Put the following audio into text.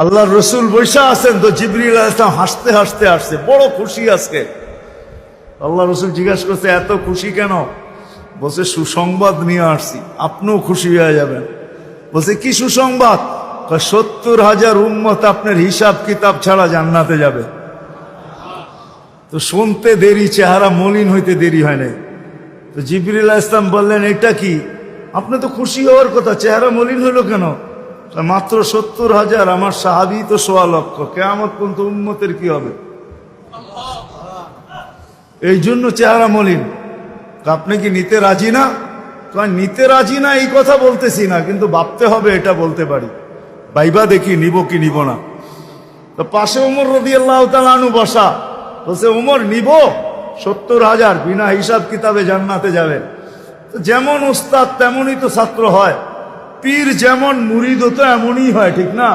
আল্লাহর রসুল বৈশা আছেন, তো জিবরিল আলাইহিস সালাম হাসতে হাসতে আসছে, বড় খুশি আজকে। আল্লাহ রসুল জিজ্ঞাসা করছে, এত খুশি কেন? বলছে, সুসংবাদ নিয়ে আসছি, আপনিও খুশি হয়ে যাবেন। বলছে, কি সুসংবাদ? 70,000 উম্মত আপনার হিসাব কিতাব ছাড়া জান্নাতে যাবে। তো শুনতে দেরি, চেহারা মলিন হইতে দেরি হয় নাই। তো জিবরিল আলাইহিস সালাম বললেন, এটা কি? আপনি তো খুশি হওয়ার কথা, চেহারা মলিন হইল কেন? মাত্র 70,000, আমার সাহাবী তো 1.25 লক্ষ, কিয়ামত পর্যন্ত উম্মতের কি হবে? এই জন্য চেহারা মলিন। আপনি কি নিতে রাজি না? নিতে রাজি না এই কথা বলতেছি না, কিন্তু ভাবতে হবে এটা বলতে পারি। ভাইবা দেখি নিব কি নিব না। তো পাশে ওমর রাদিয়াল্লাহু তাআলা আনহু বসা। বলছে, ওমর নিব 70,000, বিনা হিসাব কিতাবে জান্নাতে যাবে। তো যেমন উস্তাদ তেমনই তো ছাত্র হয়, পীর যেমন মুরিদও তো এমনই হয়, ঠিক না?